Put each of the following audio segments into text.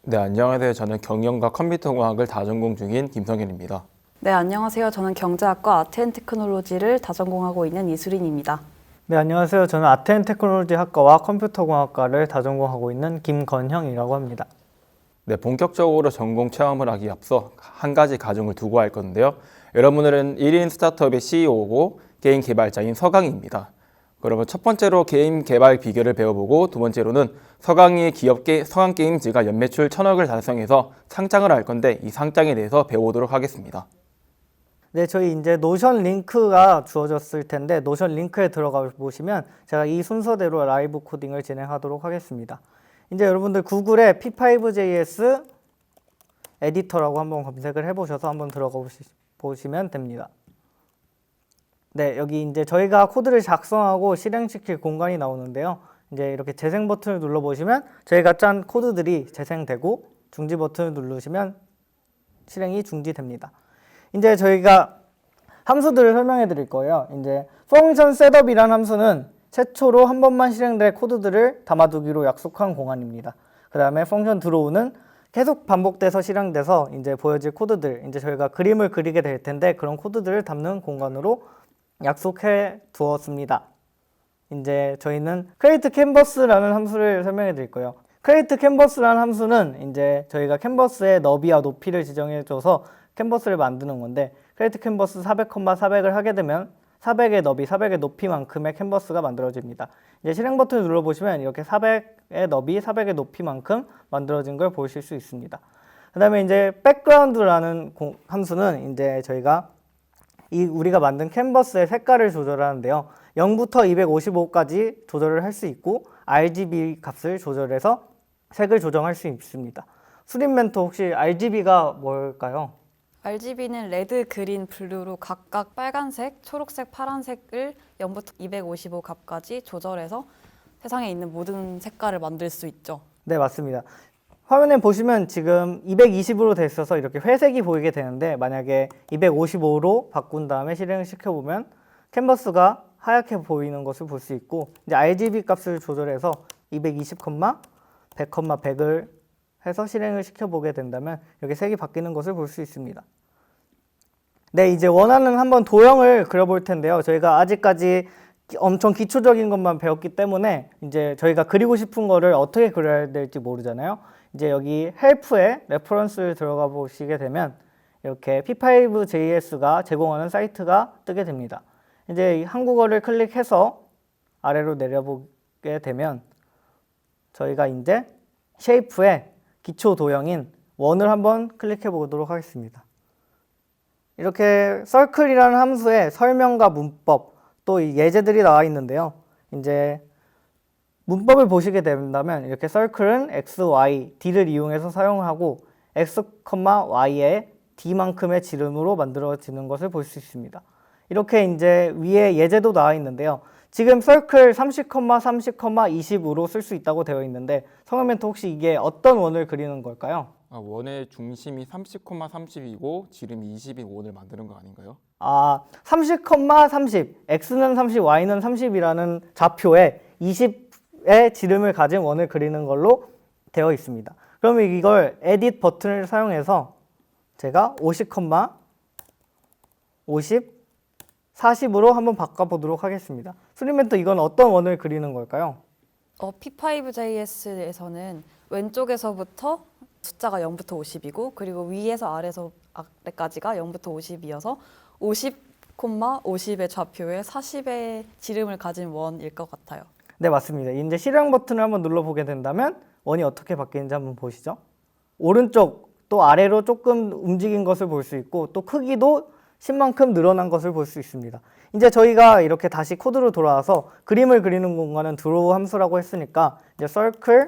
네, 안녕하세요. 저는 경영과 컴퓨터공학을 다전공 중인 김성현입니다. 네, 안녕하세요. 저는 경제학과 아트앤테크놀로지를 다전공하고 있는 이수린입니다. 네, 안녕하세요. 저는 아트앤테크놀로지 학과와 컴퓨터공학과를 다전공하고 있는 김건형이라고 합니다. 네, 본격적으로 전공 체험을 하기 앞서 한 가지 가정을 두고 할 건데요. 여러분들은 1인 스타트업의 CEO고 게임 개발자인 서강희입니다. 그러면 첫 번째로 게임 개발 비결을 배워보고 두 번째로는 서강희의 서강게임즈가 연매출 1,000억을 달성해서 상장을 할 건데 이 상장에 대해서 배워보도록 하겠습니다. 네, 저희 이제 노션 링크가 주어졌을 텐데 노션 링크에 들어가 보시면 제가 이 순서대로 라이브 코딩을 진행하도록 하겠습니다. 이제 여러분들 구글에 P5JS 에디터라고 한번 검색을 해보셔서 한번 들어가 보시면 됩니다. 네, 여기 이제 저희가 코드를 작성하고 실행시킬 공간이 나오는데요. 이제 이렇게 재생 버튼을 눌러보시면 저희가 짠 코드들이 재생되고 중지 버튼을 누르시면 실행이 중지됩니다. 이제 저희가 함수들을 설명해 드릴 거예요. 이제 function setup이라는 함수는 최초로 한 번만 실행될 코드들을 담아두기로 약속한 공간입니다. 그 다음에 function draw는 계속 반복돼서 실행돼서 이제 보여질 코드들, 이제 저희가 그림을 그리게 될 텐데 그런 코드들을 담는 공간으로 약속해 두었습니다. 이제 저희는 create canvas라는 함수를 설명해 드릴 거예요. create canvas라는 함수는 이제 저희가 캔버스의 너비와 높이를 지정해 줘서 캔버스를 만드는 건데 create canvas 400,400을 하게 되면 400의 너비, 400의 높이만큼의 캔버스가 만들어집니다. 이제 실행 버튼을 눌러보시면 이렇게 400의 너비, 400의 높이만큼 만들어진 걸 보실 수 있습니다. 그 다음에 이제 background라는 함수는 이제 저희가 우리가 만든 캔버스의 색깔을 조절하는데요. 0부터 255까지 조절을 할 수 있고 RGB 값을 조절해서 색을 조정할 수 있습니다. 수린 멘토 혹시 RGB가 뭘까요? RGB는 레드, 그린, 블루로 각각 빨간색, 초록색, 파란색을 0부터 255 값까지 조절해서 세상에 있는 모든 색깔을 만들 수 있죠. 네, 맞습니다. 화면에 보시면 지금 220으로 돼 있어서 이렇게 회색이 보이게 되는데 만약에 255로 바꾼 다음에 실행을 시켜보면 캔버스가 하얗게 보이는 것을 볼 수 있고 이제 RGB 값을 조절해서 220, 100, 100을 해서 실행을 시켜보게 된다면 이렇게 색이 바뀌는 것을 볼 수 있습니다. 네, 이제 원하는 한번 도형을 그려볼 텐데요. 저희가 아직까지 엄청 기초적인 것만 배웠기 때문에 이제 저희가 그리고 싶은 거를 어떻게 그려야 될지 모르잖아요. 이제 여기 헬프에 레퍼런스를 들어가 보시게 되면 이렇게 P5JS가 제공하는 사이트가 뜨게 됩니다. 이제 한국어를 클릭해서 아래로 내려보게 되면 저희가 이제 쉐이프의 기초 도형인 원을 한번 클릭해 보도록 하겠습니다. 이렇게 circle이라는 함수의 설명과 문법 또 예제들이 나와 있는데요. 이제 문법을 보시게 된다면 이렇게 circle은 x, y, d를 이용해서 사용하고 x, y의 d만큼의 지름으로 만들어지는 것을 볼 수 있습니다. 이렇게 이제 위에 예제도 나와 있는데요. 지금 circle 30, 30, 20으로 쓸 수 있다고 되어 있는데 성현 멘토 혹시 이게 어떤 원을 그리는 걸까요? 원의 중심이 30,30이고 지름이 20인 원을 만드는 거 아닌가요? 30, 30, x는 30, y는 30이라는 좌표에 20의 지름을 가진 원을 그리는 걸로 되어 있습니다. 그러면 이걸 edit 버튼을 사용해서 제가 50, 50, 40으로 한번 바꿔보도록 하겠습니다. 수리멘토 이건 어떤 원을 그리는 걸까요? P5JS에서는 왼쪽에서부터 숫자가 0부터 50이고 그리고 위에서 아래까지가 0부터 50이어서 50, 50의 좌표에 40의 지름을 가진 원일 것 같아요. 네, 맞습니다. 이제 실행 버튼을 한번 눌러보게 된다면 원이 어떻게 바뀌는지 한번 보시죠. 오른쪽 또 아래로 조금 움직인 것을 볼 수 있고 또 크기도 10만큼 늘어난 것을 볼 수 있습니다. 이제 저희가 이렇게 다시 코드로 돌아와서 그림을 그리는 공간은 draw 함수라고 했으니까 이제 circle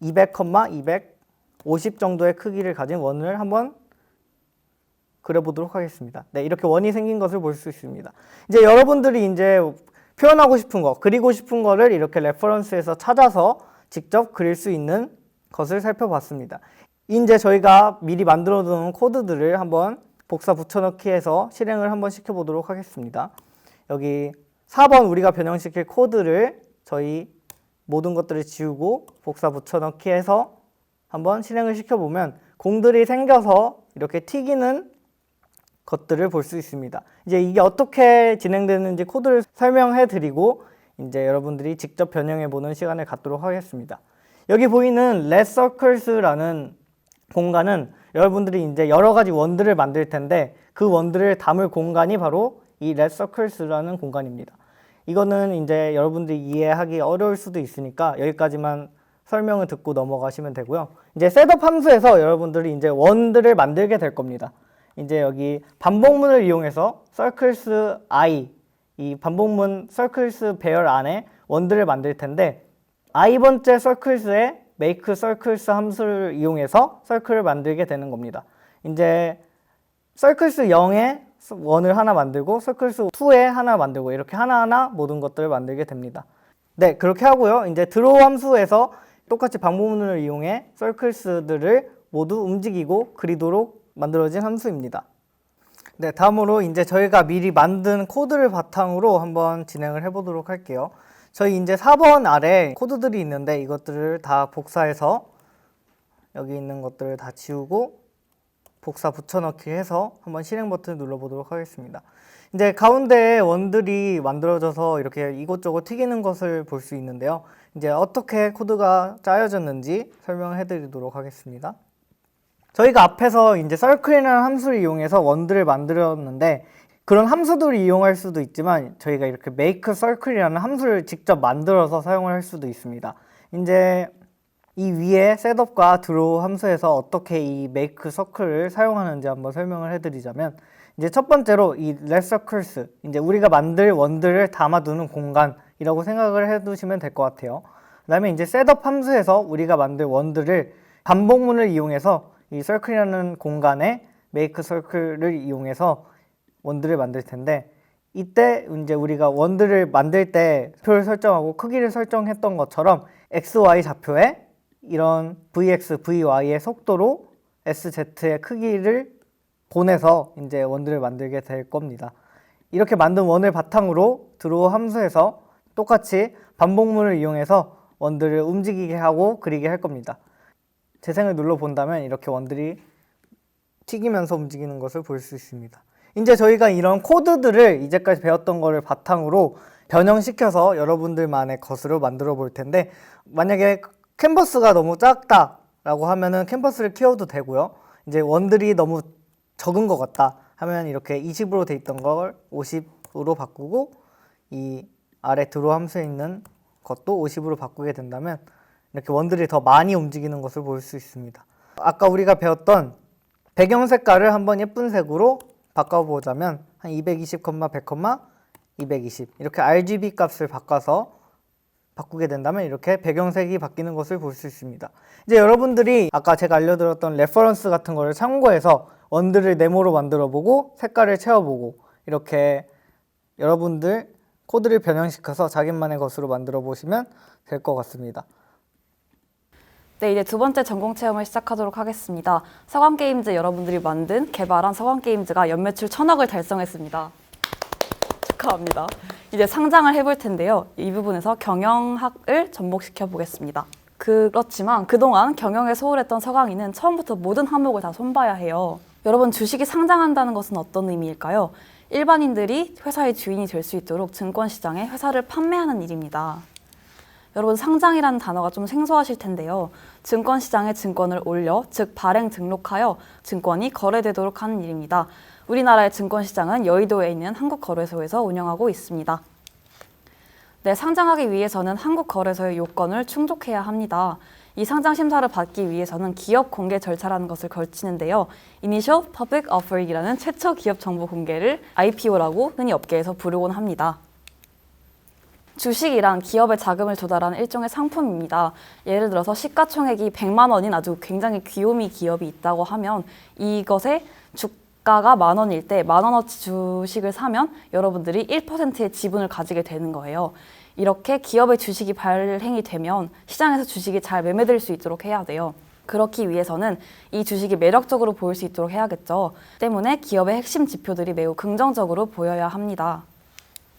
200, 250 정도의 크기를 가진 원을 한번 그려보도록 하겠습니다. 네, 이렇게 원이 생긴 것을 볼 수 있습니다. 이제 여러분들이 이제 표현하고 싶은 거, 그리고 싶은 거를 이렇게 레퍼런스에서 찾아서 직접 그릴 수 있는 것을 살펴봤습니다. 이제 저희가 미리 만들어 놓은 코드들을 한번 복사 붙여넣기 해서 실행을 한번 시켜보도록 하겠습니다. 여기 4번 우리가 변형시킬 코드를 저희 모든 것들을 지우고 복사 붙여넣기 해서 한번 실행을 시켜보면 공들이 생겨서 이렇게 튀기는 것들을 볼 수 있습니다. 이제 이게 어떻게 진행되는지 코드를 설명해 드리고 이제 여러분들이 직접 변형해 보는 시간을 갖도록 하겠습니다. 여기 보이는 Let Circles라는 공간은 여러분들이 이제 여러 가지 원들을 만들 텐데 그 원들을 담을 공간이 바로 이 Let Circles라는 공간입니다. 이거는 이제 여러분들이 이해하기 어려울 수도 있으니까 여기까지만 설명을 듣고 넘어가시면 되고요. 이제 셋업 함수에서 여러분들이 이제 원들을 만들게 될 겁니다. 이제 여기 반복문을 이용해서 circles i, 이 반복문 circles 배열 안에 원들을 만들 텐데 i번째 circles에 make circles 함수를 이용해서 circle을 만들게 되는 겁니다. 이제 circles 0에 원을 하나 만들고 circles 2에 하나 만들고 이렇게 하나하나 모든 것들을 만들게 됩니다. 네, 그렇게 하고요. 이제 draw 함수에서 똑같이 반복문을 이용해 circles들을 모두 움직이고 그리도록 만들어진 함수입니다. 네, 다음으로 이제 저희가 미리 만든 코드를 바탕으로 한번 진행을 해보도록 할게요. 저희 이제 4번 아래 코드들이 있는데 이것들을 다 복사해서 여기 있는 것들을 다 지우고 복사 붙여넣기 해서 한번 실행 버튼을 눌러보도록 하겠습니다. 이제 가운데에 원들이 만들어져서 이렇게 이곳저곳 튀기는 것을 볼 수 있는데요. 이제 어떻게 코드가 짜여졌는지 설명해 드리도록 하겠습니다. 저희가 앞에서 이제 circle이라는 함수를 이용해서 원들을 만들었는데 그런 함수들을 이용할 수도 있지만 저희가 이렇게 make circle이라는 함수를 직접 만들어서 사용을 할 수도 있습니다. 이제 이 위에 setup과 draw 함수에서 어떻게 이 make circle을 사용하는지 한번 설명을 해드리자면 이제 첫 번째로 이 let circles, 이제 우리가 만들 원들을 담아두는 공간이라고 생각을 해두시면 될 것 같아요. 그 다음에 이제 setup 함수에서 우리가 만들 원들을 반복문을 이용해서 이 circle이라는 공간에 make circle을 이용해서 원들을 만들 텐데 이때 이제 우리가 원들을 만들 때 표를 설정하고 크기를 설정했던 것처럼 XY 좌표에 이런 VX, VY의 속도로 SZ의 크기를 보내서 이제 원들을 만들게 될 겁니다. 이렇게 만든 원을 바탕으로 draw 함수에서 똑같이 반복문을 이용해서 원들을 움직이게 하고 그리게 할 겁니다. 재생을 눌러본다면 이렇게 원들이 튀기면서 움직이는 것을 볼 수 있습니다. 이제 저희가 이런 코드들을 이제까지 배웠던 거를 바탕으로 변형시켜서 여러분들만의 것으로 만들어 볼 텐데 만약에 캔버스가 너무 작다라고 하면은 캔버스를 키워도 되고요. 이제 원들이 너무 적은 것 같다 하면 이렇게 20으로 돼 있던 걸 50으로 바꾸고 이 아래 draw 함수에 있는 것도 50으로 바꾸게 된다면 이렇게 원들이 더 많이 움직이는 것을 볼 수 있습니다. 아까 우리가 배웠던 배경 색깔을 한번 예쁜 색으로 바꿔보자면 한 220, 100, 220 이렇게 RGB 값을 바꾸게 된다면 이렇게 배경색이 바뀌는 것을 볼 수 있습니다. 이제 여러분들이 아까 제가 알려드렸던 레퍼런스 같은 거를 참고해서 원들을 네모로 만들어보고 색깔을 채워보고 이렇게 여러분들 코드를 변형시켜서 자기만의 것으로 만들어 보시면 될 것 같습니다. 네, 이제 두 번째 전공 체험을 시작하도록 하겠습니다. 서강게임즈 여러분들이 만든 개발한 서강게임즈가 연매출 1000억을 달성했습니다. 축하합니다. 이제 상장을 해볼 텐데요. 이 부분에서 경영학을 접목시켜 보겠습니다. 그렇지만 그동안 경영에 소홀했던 서강이는 처음부터 모든 항목을 다 손봐야 해요. 여러분, 주식이 상장한다는 것은 어떤 의미일까요? 일반인들이 회사의 주인이 될 수 있도록 증권시장에 회사를 판매하는 일입니다. 여러분, 상장이라는 단어가 좀 생소하실 텐데요. 증권시장에 증권을 올려, 즉 발행 등록하여 증권이 거래되도록 하는 일입니다. 우리나라의 증권시장은 여의도에 있는 한국거래소에서 운영하고 있습니다. 네, 상장하기 위해서는 한국거래소의 요건을 충족해야 합니다. 이 상장 심사를 받기 위해서는 기업 공개 절차라는 것을 거치는데요. Initial Public Offering이라는 최초 기업 정보 공개를 IPO라고 흔히 업계에서 부르곤 합니다. 주식이란 기업의 자금을 조달하는 일종의 상품입니다. 예를 들어서 시가총액이 100만 원인 아주 굉장히 귀요미 기업이 있다고 하면 이것의 주가가 10,000원일 때 10,000원어치 주식을 사면 여러분들이 1%의 지분을 가지게 되는 거예요. 이렇게 기업의 주식이 발행이 되면 시장에서 주식이 잘 매매될 수 있도록 해야 돼요. 그렇기 위해서는 이 주식이 매력적으로 보일 수 있도록 해야겠죠. 때문에 기업의 핵심 지표들이 매우 긍정적으로 보여야 합니다.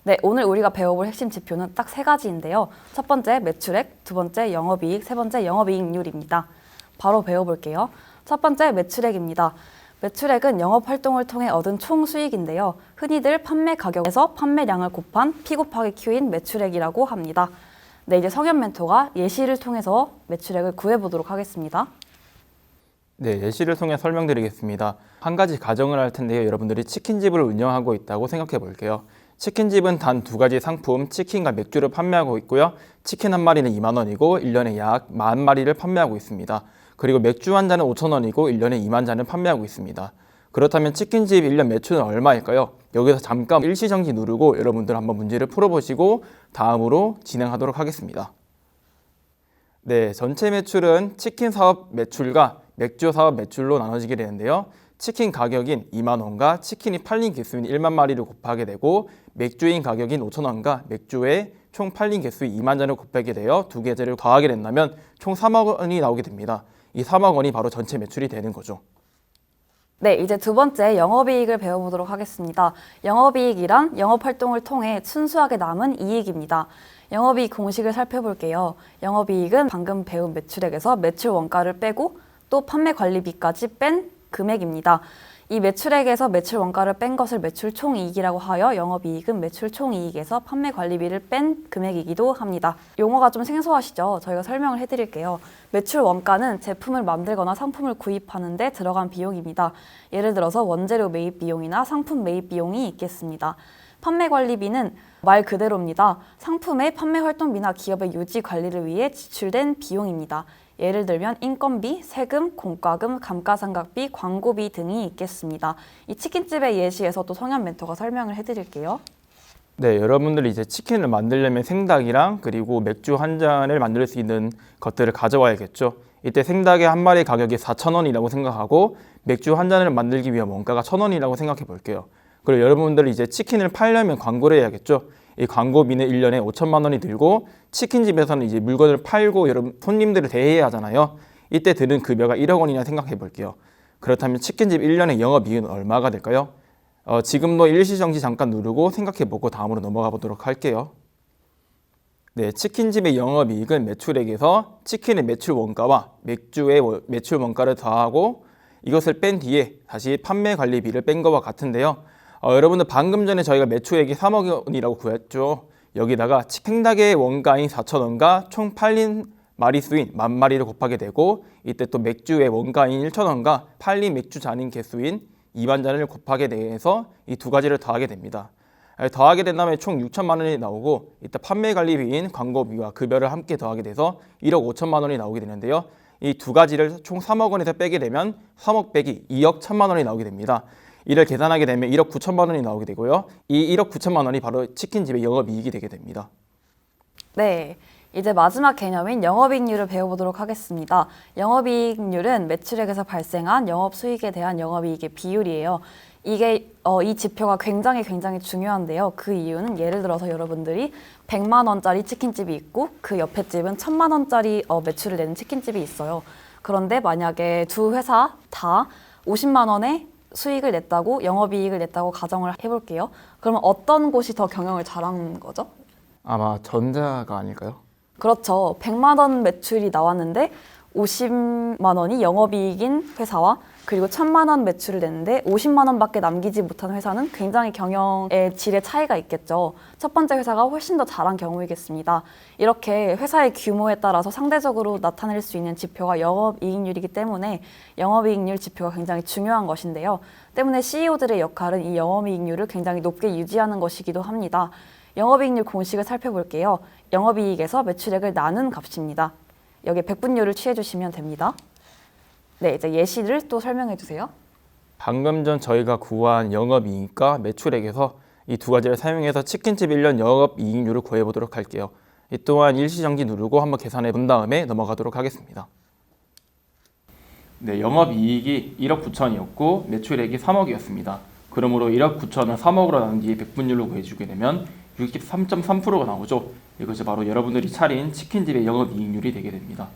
네, 오늘 우리가 배워볼 핵심 지표는 딱 3가지인데요. 첫 번째 매출액, 두 번째 영업이익, 세 번째 영업이익률입니다. 바로 배워볼게요. 첫 번째 매출액입니다. 매출액은 영업 활동을 통해 얻은 총 수익인데요. 흔히들 판매 가격에서 판매량을 곱한 P 곱하기 Q인 매출액이라고 합니다. 네, 이제 성현 멘토가 예시를 통해서 매출액을 구해보도록 하겠습니다. 네, 예시를 통해 설명드리겠습니다. 한 가지 가정을 할 텐데요. 여러분들이 치킨집을 운영하고 있다고 생각해 볼게요. 치킨집은 단 두 가지 상품, 치킨과 맥주를 판매하고 있고요. 치킨 한 마리는 2만 원이고 1년에 약 10,000마리를 판매하고 있습니다. 그리고 맥주 한 잔은 5,000원이고 1년에 2만 잔을 판매하고 있습니다. 그렇다면 치킨집 1년 매출은 얼마일까요? 여기서 잠깐 일시정지 누르고 여러분들 한번 문제를 풀어보시고 다음으로 진행하도록 하겠습니다. 네, 전체 매출은 치킨 사업 매출과 맥주 사업 매출로 나눠지게 되는데요. 치킨 가격인 2만 원과 치킨이 팔린 개수인 1만 마리를 곱하게 되고 맥주인 가격인 5,000원과 맥주의 총 팔린 개수인 2만 잔을 곱하게 되어 두 개제를 더하게 된다면 총 3억 원이 나오게 됩니다. 이 3억 원이 바로 전체 매출이 되는 거죠. 네, 이제 두 번째 영업이익을 배워보도록 하겠습니다. 영업이익이란 영업활동을 통해 순수하게 남은 이익입니다. 영업이익 공식을 살펴볼게요. 영업이익은 방금 배운 매출액에서 매출 원가를 빼고 또 판매 관리비까지 뺀 금액입니다. 이 매출액에서 매출 원가를 뺀 것을 매출 총이익이라고 하여 영업이익은 매출 총이익에서 판매 관리비를 뺀 금액이기도 합니다. 용어가 좀 생소하시죠? 저희가 설명을 해드릴게요. 매출 원가는 제품을 만들거나 상품을 구입하는 데 들어간 비용입니다. 예를 들어서 원재료 매입 비용이나 상품 매입 비용이 있겠습니다. 판매 관리비는 말 그대로입니다. 상품의 판매 활동비나 기업의 유지 관리를 위해 지출된 비용입니다. 예를 들면 인건비, 세금, 공과금, 감가상각비, 광고비 등이 있겠습니다. 이 치킨집의 예시에서 또 성현 멘토가 설명을 해드릴게요. 네, 여러분들이 이제 치킨을 만들려면 생닭이랑 그리고 맥주 한 잔을 만들 수 있는 것들을 가져와야겠죠. 이때 생닭의 한 마리 가격이 4,000원이라고 생각하고 맥주 한 잔을 만들기 위한 원가가 1,000원이라고 생각해 볼게요. 그리고 여러분들이 이제 치킨을 팔려면 광고를 해야겠죠. 이 광고비는 1년에 5천만 원이 들고 치킨집에서는 이제 물건을 팔고 여러분 손님들을 대해야 하잖아요. 이때 드는 급여가 1억 원이나 생각해 볼게요. 그렇다면 치킨집 1년의 영업이익은 얼마가 될까요? 지금도 일시정지 잠깐 누르고 생각해 보고 다음으로 넘어가 보도록 할게요. 네, 치킨집의 영업이익은 매출액에서 치킨의 매출 원가와 맥주의 매출 원가를 더하고 이것을 뺀 뒤에 다시 판매 관리비를 뺀 것과 같은데요. 여러분들 방금 전에 저희가 매출액이 3억 원이라고 구했죠. 여기다가 생닭의 원가인 4,000원과 총 팔린 마리수인 10,000마리를 곱하게 되고 이때 또 맥주의 원가인 1,000원과 팔린 맥주 잔인 개수인 2만 잔을 곱하게 돼서 이 두 가지를 더하게 됩니다. 더하게 된다면 총 6천만 원이 나오고 이때 판매 관리비인 광고비와 급여를 함께 더하게 돼서 1억 5천만 원이 나오게 되는데요. 이 두 가지를 총 3억 원에서 빼게 되면 3억 빼기 2억 1천만 원이 나오게 됩니다. 이를 계산하게 되면 1억 9천만 원이 나오게 되고요. 이 1억 9천만 원이 바로 치킨집의 영업이익이 되게 됩니다. 네, 이제 마지막 개념인 영업이익률을 배워보도록 하겠습니다. 영업이익률은 매출액에서 발생한 영업수익에 대한 영업이익의 비율이에요. 이게 이 지표가 굉장히 중요한데요. 그 이유는 예를 들어서 여러분들이 100만 원짜리 치킨집이 있고 그 옆에 집은 1,000만 원짜리 매출을 내는 치킨집이 있어요. 그런데 만약에 두 회사 다 50만 원의 수익을 냈다고 영업이익을 냈다고 가정을 해볼게요. 그러면 어떤 곳이 더 경영을 잘하는 거죠? 아마 전자가 아닐까요? 그렇죠. 100만 원 매출이 나왔는데 50만 원이 영업이익인 회사와 그리고 1,000만 원 매출을 냈는데 50만 원밖에 남기지 못한 회사는 굉장히 경영의 질의 차이가 있겠죠. 첫 번째 회사가 훨씬 더 잘한 경우이겠습니다. 이렇게 회사의 규모에 따라서 상대적으로 나타낼 수 있는 지표가 영업이익률이기 때문에 영업이익률 지표가 굉장히 중요한 것인데요. 때문에 CEO들의 역할은 이 영업이익률을 굉장히 높게 유지하는 것이기도 합니다. 영업이익률 공식을 살펴볼게요. 영업이익에서 매출액을 나눈 값입니다. 여기에 백분율을 취해주시면 됩니다. 네, 이제 예시를 또 설명해 주세요. 방금 전 저희가 구한 영업이익과 매출액에서 이 두 가지를 사용해서 치킨집 1년 영업이익률을 구해보도록 할게요. 이 또한 일시정지 누르고 한번 계산해 본 다음에 넘어가도록 하겠습니다. 네, 영업이익이 1억 9천이었고 매출액이 3억이었습니다. 그러므로 1억 9천을 3억으로 나눈 뒤에 백분율로 구해주게 되면 63.3%가 나오죠. 이것이 바로 여러분들이 차린 치킨집의 영업이익률이 되게 됩니다.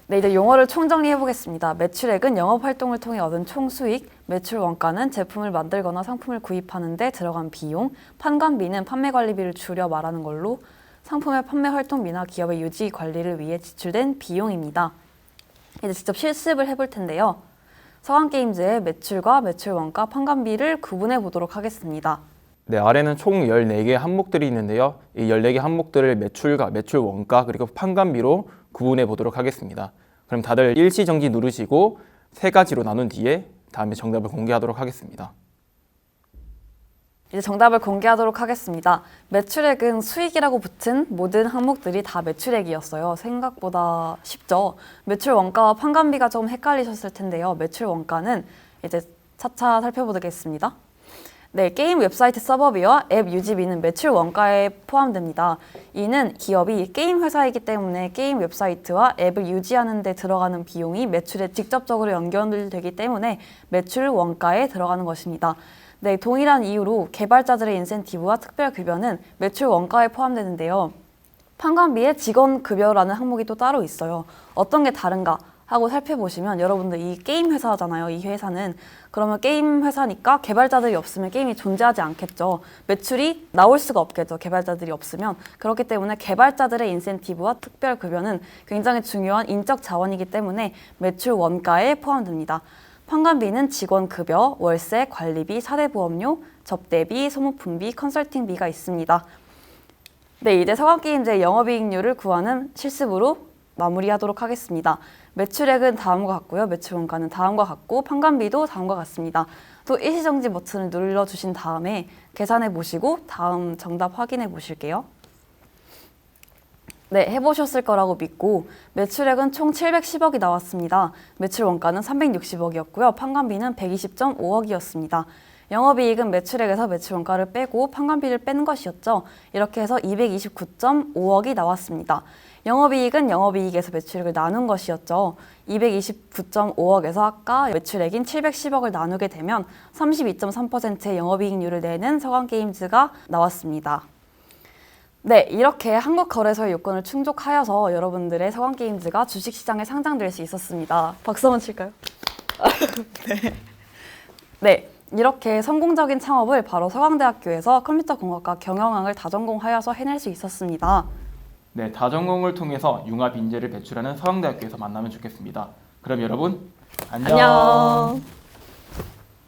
네, 이제 용어를 총정리해 보겠습니다. 매출액은 영업활동을 통해 얻은 총수익, 매출 원가는 제품을 만들거나 상품을 구입하는 데 들어간 비용, 판관비는 판매관리비를 줄여 말하는 걸로 상품의 판매 활동비나 기업의 유지 관리를 위해 지출된 비용입니다. 이제 직접 실습을 해볼 텐데요. 서강게임즈의 매출과 매출 원가 판관비를 구분해 보도록 하겠습니다. 네, 아래는 총 14개의 항목들이 있는데요. 이 14개 항목들을 매출과 매출 원가 그리고 판관비로 구분해 보도록 하겠습니다. 그럼 다들 일시정지 누르시고 세 가지로 나눈 뒤에 다음에 정답을 공개하도록 하겠습니다. 이제 정답을 공개하도록 하겠습니다. 매출액은 수익이라고 붙은 모든 항목들이 다 매출액이었어요. 생각보다 쉽죠? 매출 원가와 판관비가 조금 헷갈리셨을 텐데요. 매출 원가는 이제 차차 살펴보겠습니다. 네, 게임 웹사이트 서버비와 앱 유지비는 매출 원가에 포함됩니다. 이는 기업이 게임 회사이기 때문에 게임 웹사이트와 앱을 유지하는 데 들어가는 비용이 매출에 직접적으로 연결되기 때문에 매출 원가에 들어가는 것입니다. 네, 동일한 이유로 개발자들의 인센티브와 특별급여는 매출 원가에 포함되는데요. 판관비에 직원급여라는 항목이 또 따로 있어요. 어떤 게 다른가 하고 살펴보시면 여러분들 이 게임 회사잖아요. 이 회사는. 그러면 게임 회사니까 개발자들이 없으면 게임이 존재하지 않겠죠. 매출이 나올 수가 없겠죠. 개발자들이 없으면. 그렇기 때문에 개발자들의 인센티브와 특별급여는 굉장히 중요한 인적 자원이기 때문에 매출 원가에 포함됩니다. 판관비는 직원급여, 월세, 관리비, 사대보험료, 접대비, 소모품비, 컨설팅비가 있습니다. 네, 이제 서강게임즈의 영업이익률을 구하는 실습으로 마무리하도록 하겠습니다. 매출액은 다음과 같고요. 매출 원가는 다음과 같고 판관비도 다음과 같습니다. 또 일시정지 버튼을 눌러주신 다음에 계산해 보시고 다음 정답 확인해 보실게요. 네, 해보셨을 거라고 믿고 매출액은 총 710억이 나왔습니다. 매출 원가는 360억이었고요. 판관비는 120.5억이었습니다. 영업이익은 매출액에서 매출 원가를 빼고 판관비를 뺀 것이었죠. 이렇게 해서 229.5억이 나왔습니다. 영업이익은 영업이익에서 매출액을 나눈 것이었죠. 229.5억에서 아까 매출액인 710억을 나누게 되면 32.3%의 영업이익률을 내는 서강게임즈가 나왔습니다. 네, 이렇게 한국거래소의 요건을 충족하여서 여러분들의 서강게임즈가 주식시장에 상장될 수 있었습니다. 박수 한번 칠까요? 네, 이렇게 성공적인 창업을 바로 서강대학교에서 컴퓨터공학과 경영학을 다전공하여서 해낼 수 있었습니다. 네, 다전공을 통해서 융합 인재를 배출하는 서강대학교에서 만나면 좋겠습니다. 그럼 여러분 안녕.